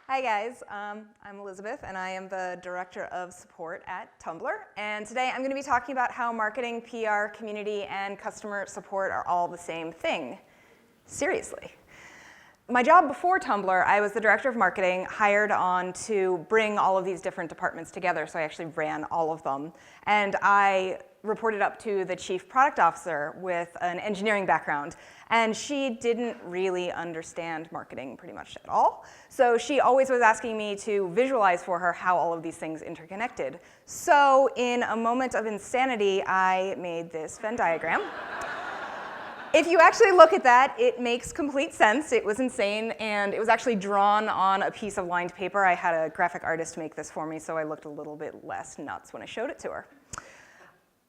Hi guys, I'm Elizabeth and I am the Director of Support at Tumblr. And today I'm going to be talking about how marketing, PR, community, and customer support are all the same thing. Seriously. My job before Tumblr, I was the Director of Marketing, hired on to bring all of these different departments together, so I actually ran all of them. And I reported up to the Chief Product Officer with an engineering background. And she didn't really understand marketing pretty much at all. So she always was asking me to visualize for her how all of these things interconnected. So in a moment of insanity, I made this Venn diagram. If you actually look at that, it makes complete sense. It was insane, and it was actually drawn on a piece of lined paper. I had a graphic artist make this for me, so I looked a little bit less nuts when I showed it to her.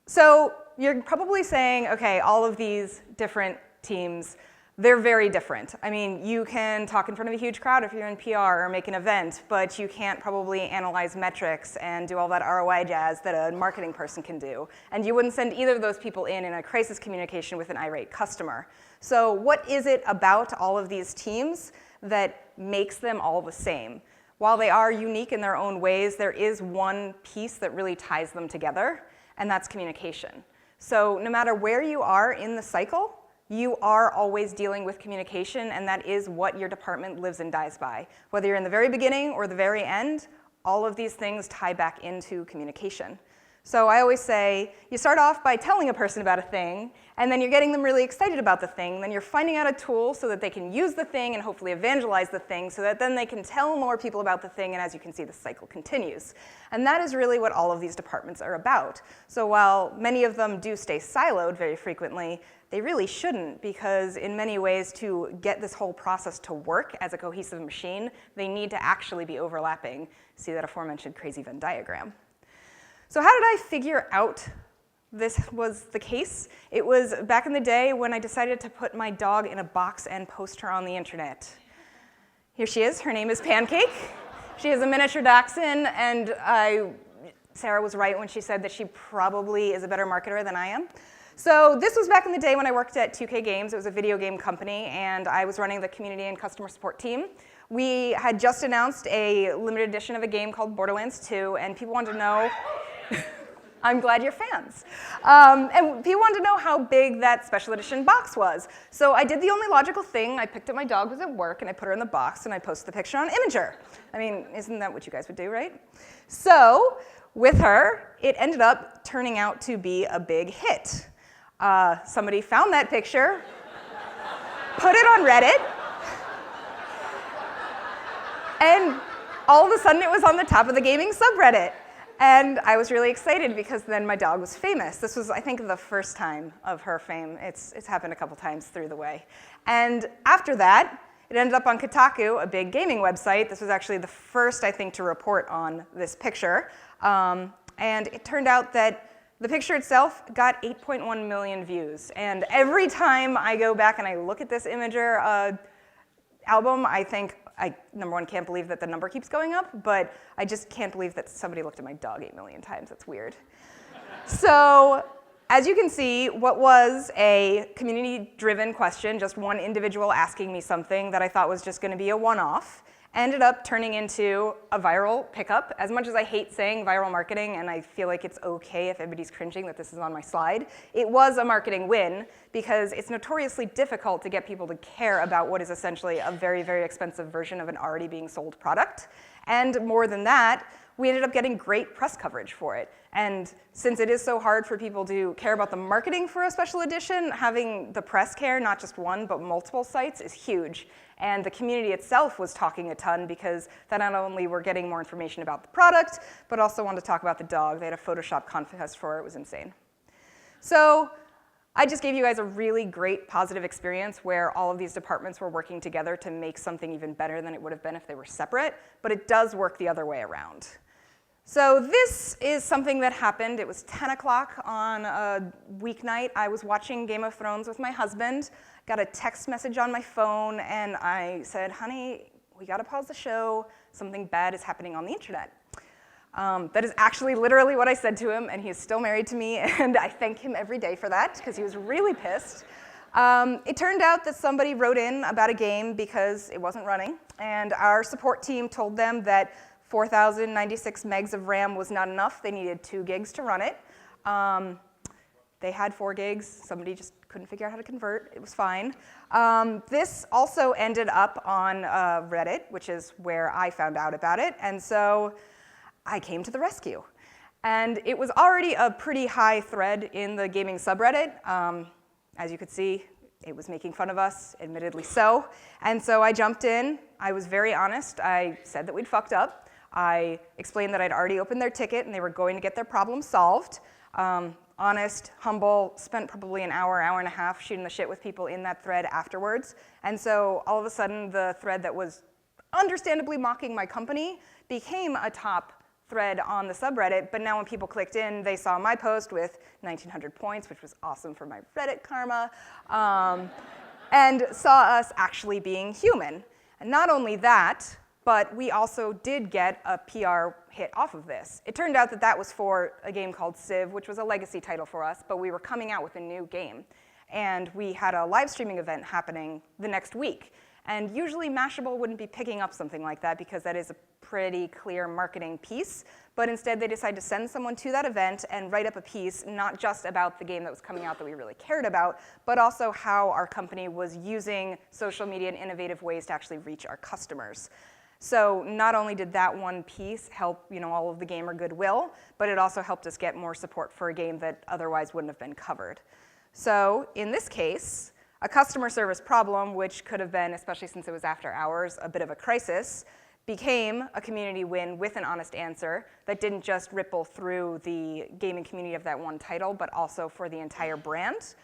So you're probably saying, okay, all of these different teams, they're very different. I mean, you can talk in front of a huge crowd if you're in PR or make an event, but you can't probably analyze metrics and do all that ROI jazz that a marketing person can do. And you wouldn't send either of those people in a crisis communication with an irate customer. So what is it about all of these teams that makes them all the same? While they are unique in their own ways, there is one piece that really ties them together, and that's communication. So no matter where you are in the cycle, you are always dealing with communication, and that is what your department lives and dies by. Whether you're in the very beginning or the very end, all of these things tie back into communication. So I always say, you start off by telling a person about a thing, and then you're getting them really excited about the thing, then you're finding out a tool so that they can use the thing and hopefully evangelize the thing so that then they can tell more people about the thing, and as you can see, the cycle continues. And that is really what all of these departments are about. So while many of them do stay siloed very frequently, they really shouldn't, because in many ways, to get this whole process to work as a cohesive machine, they need to actually be overlapping. See that aforementioned crazy Venn diagram. So how did I figure out this was the case? It was back in the day when I decided to put my dog in a box and post her on the internet. Here she is. Her name is Pancake. She is a miniature dachshund, and Sarah was right when she said that she probably is a better marketer than I am. So this was back in the day when I worked at 2K Games. It was a video game company, and I was running the community and customer support team. We had just announced a limited edition of a game called Borderlands 2, and people wanted to know, I'm glad you're fans. And people wanted to know how big that special edition box was. So I did the only logical thing. I picked up my dog who was at work, and I put her in the box, and I posted the picture on Imager. I mean, isn't that what you guys would do, right? So with her, it ended up turning out to be a big hit. Somebody found that picture, put it on Reddit, and all of a sudden it was on the top of the gaming subreddit. And I was really excited because then my dog was famous. This was, I think, the first time of her fame. It's happened a couple times through the way. And after that, it ended up on Kotaku, a big gaming website. This was actually the first, I think, to report on this picture. And it turned out that the picture itself got 8.1 million views. And every time I go back and I look at this Imager album, I think, number one, can't believe that the number keeps going up, but I just can't believe that somebody looked at my dog 8 million times. That's weird. So as you can see, what was a community-driven question, just one individual asking me something that I thought was just going to be a one-off, ended up turning into a viral pickup. As much as I hate saying viral marketing, and I feel like it's okay if everybody's cringing that this is on my slide, it was a marketing win because it's notoriously difficult to get people to care about what is essentially a very, very expensive version of an already being sold product. And more than that, we ended up getting great press coverage for it. And since it is so hard for people to care about the marketing for a special edition, having the press care, not just one, but multiple sites, is huge. And the community itself was talking a ton because that not only were getting more information about the product, but also wanted to talk about the dog. They had a Photoshop contest for it. It was insane. So I just gave you guys a really great positive experience where all of these departments were working together to make something even better than it would have been if they were separate, but it does work the other way around. So this is something that happened. It was 10 o'clock on a weeknight. I was watching Game of Thrones with my husband, got a text message on my phone, and I said, honey, we gotta pause the show. Something bad is happening on the internet. That is actually literally what I said to him, and he is still married to me, and I thank him every day for that, because he was really pissed. It turned out that somebody wrote in about a game because it wasn't running, and our support team told them that 4,096 megs of RAM was not enough. They needed 2 gigs to run it. They had 4 gigs. Somebody just couldn't figure out how to convert. It was fine. This also ended up on Reddit, which is where I found out about it, and so I came to the rescue. And it was already a pretty high thread in the gaming subreddit. As you could see, it was making fun of us, admittedly so. And so I jumped in. I was very honest. I said that we'd fucked up. I explained that I'd already opened their ticket and they were going to get their problem solved. Honest, humble, spent probably an hour, hour and a half shooting the shit with people in that thread afterwards. And so all of a sudden, the thread that was understandably mocking my company became a top thread on the subreddit, but now when people clicked in, they saw my post with 1,900 points, which was awesome for my Reddit karma, and saw us actually being human. And not only that, but we also did get a PR hit off of this. It turned out that that was for a game called Civ, which was a legacy title for us, but we were coming out with a new game. And we had a live streaming event happening the next week. And usually Mashable wouldn't be picking up something like that because that is a pretty clear marketing piece. But instead they decided to send someone to that event and write up a piece not just about the game that was coming out that we really cared about, but also how our company was using social media in innovative ways to actually reach our customers. So not only did that one piece help all of the gamer goodwill, but it also helped us get more support for a game that otherwise wouldn't have been covered. So in this case, a customer service problem, which could have been, especially since it was after hours, a bit of a crisis, became a community win with an honest answer that didn't just ripple through the gaming community of that one title, but also for the entire brand.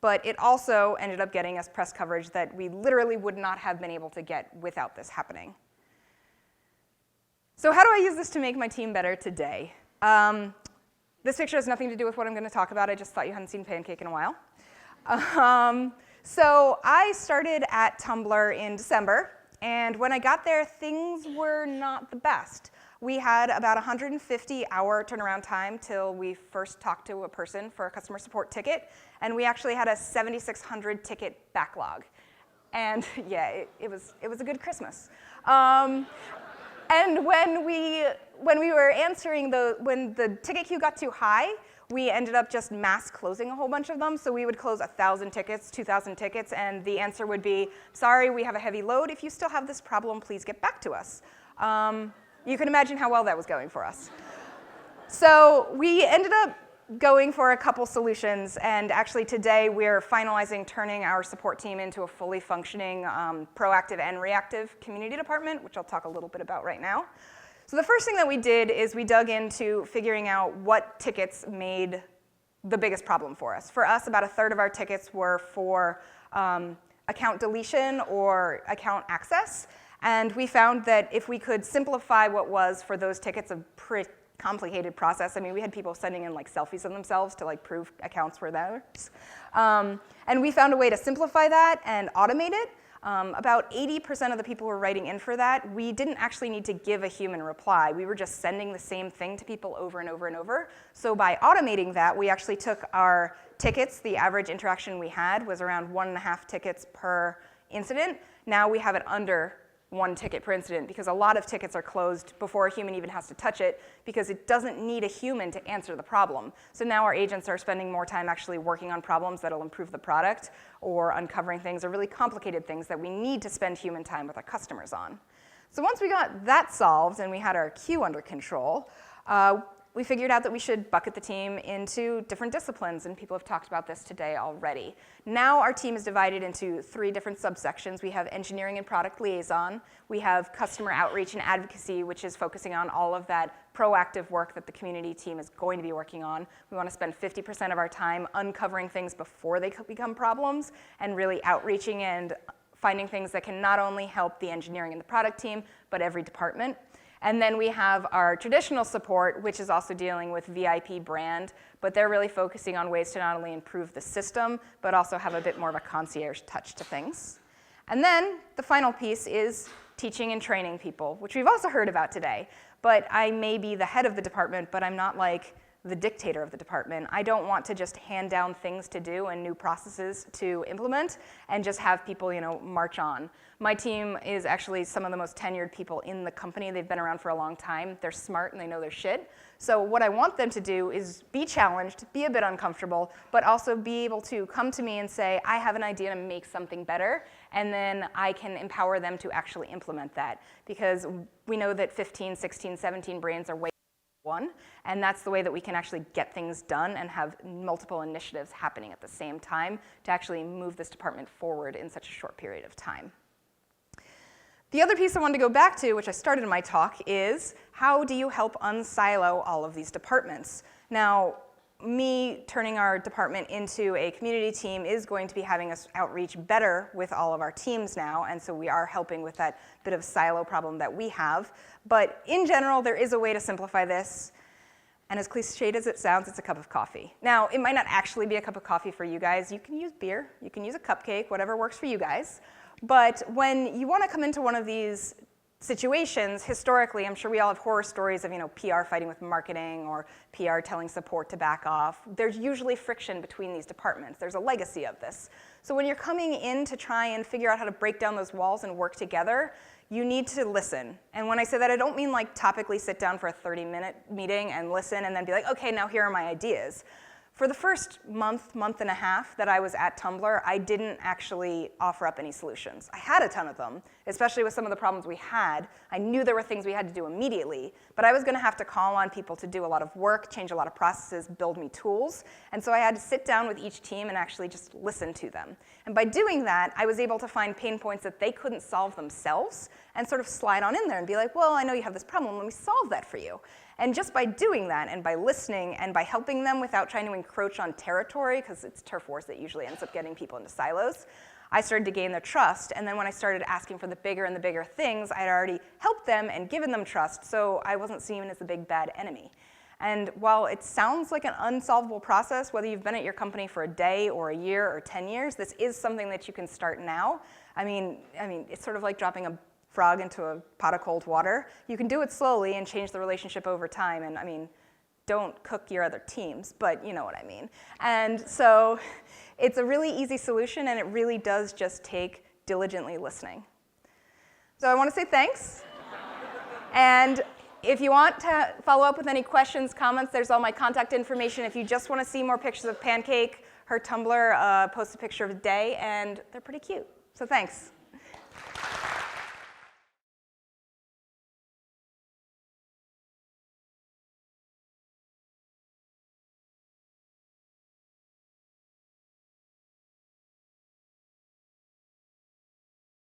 But it also ended up getting us press coverage that we literally would not have been able to get without this happening. So how do I use this to make my team better today? This picture has nothing to do with what I'm going to talk about. I just thought you hadn't seen Pancake in a while. So I started at Tumblr in December, and when I got there, things were not the best. We had about 150-hour turnaround time till we first talked to a person for a customer support ticket, and we actually had a 7,600 ticket backlog. And yeah, it was a good Christmas. And when we were answering when the ticket queue got too high, we ended up just mass closing a whole bunch of them. So we would close 1,000 tickets, 2,000 tickets, and the answer would be, sorry, we have a heavy load. If you still have this problem, please get back to us. You can imagine how well that was going for us. So we ended up going for a couple solutions, and actually today we're finalizing turning our support team into a fully functioning proactive and reactive community department, which I'll talk a little bit about right now. So the first thing that we did is we dug into figuring out what tickets made the biggest problem for us. For us, about 1/3 of our tickets were for account deletion or account access, and we found that if we could simplify what was for those tickets a pretty complicated process. I mean, we had people sending in selfies of themselves to prove accounts were theirs. And we found a way to simplify that and automate it. About 80% of the people who were writing in for that, we didn't actually need to give a human reply. We were just sending the same thing to people over and over and over. So by automating that, we actually took our tickets. The average interaction we had was around 1.5 tickets per incident. Now we have it under 1 ticket per incident because a lot of tickets are closed before a human even has to touch it because it doesn't need a human to answer the problem. So now our agents are spending more time actually working on problems that'll improve the product or uncovering things or really complicated things that we need to spend human time with our customers on. So once we got that solved and we had our queue under control, we figured out that we should bucket the team into different disciplines, and people have talked about this today already. Now our team is divided into 3 different subsections. We have engineering and product liaison. We have customer outreach and advocacy, which is focusing on all of that proactive work that the community team is going to be working on. We want to spend 50% of our time uncovering things before they become problems and really outreaching and finding things that can not only help the engineering and the product team, but every department. And then we have our traditional support, which is also dealing with VIP brand, but they're really focusing on ways to not only improve the system, but also have a bit more of a concierge touch to things. And then the final piece is teaching and training people, which we've also heard about today. But I may be the head of the department, but I'm not the dictator of the department. I don't want to just hand down things to do and new processes to implement and just have people, march on. My team is actually some of the most tenured people in the company. They've been around for a long time. They're smart and they know their shit. So what I want them to do is be challenged, be a bit uncomfortable, but also be able to come to me and say, I have an idea to make something better, and then I can empower them to actually implement that. Because we know that 15, 16, 17 brains are way one, and that's the way that we can actually get things done and have multiple initiatives happening at the same time to actually move this department forward in such a short period of time. The other piece I wanted to go back to, which I started in my talk, is how do you help unsilo all of these departments? Now, me turning our department into a community team is going to be having us outreach better with all of our teams now, and so we are helping with that bit of silo problem that we have. But in general, there is a way to simplify this, and as cliched as it sounds, it's a cup of coffee. Now, it might not actually be a cup of coffee for you guys. You can use beer, you can use a cupcake, whatever works for you guys. But when you want to come into one of these situations, historically, I'm sure we all have horror stories of PR fighting with marketing or PR telling support to back off. There's usually friction between these departments. There's a legacy of this. So when you're coming in to try and figure out how to break down those walls and work together, you need to listen. And when I say that, I don't mean like topically sit down for a 30-minute meeting and listen and then be like, okay, now here are my ideas. For the first month and a half that I was at Tumblr, I didn't actually offer up any solutions. I had a ton of them, especially with some of the problems we had. I knew there were things we had to do immediately, but I was going to have to call on people to do a lot of work, change a lot of processes, build me tools. And so I had to sit down with each team and actually just listen to them. And by doing that, I was able to find pain points that they couldn't solve themselves and sort of slide on in there and be like, well, I know you have this problem, let me solve that for you. And just by doing that and by listening and by helping them without trying to encroach on territory, because it's turf wars that usually ends up getting people into silos, I started to gain their trust. And then when I started asking for the bigger and the bigger things, I had already helped them and given them trust, so I wasn't seen as the big bad enemy. And while it sounds like an unsolvable process, whether you've been at your company for a day or a year or 10 years, this is something that you can start now. I mean, it's sort of like dropping a frog into a pot of cold water. You can do it slowly and change the relationship over time. And don't cook your other teams, but you know what I mean. And so it's a really easy solution, and it really does just take diligently listening. So I want to say thanks. And if you want to follow up with any questions, comments, there's all my contact information. If you just want to see more pictures of Pancake, her Tumblr posts a picture of the day, and they're pretty cute. So thanks.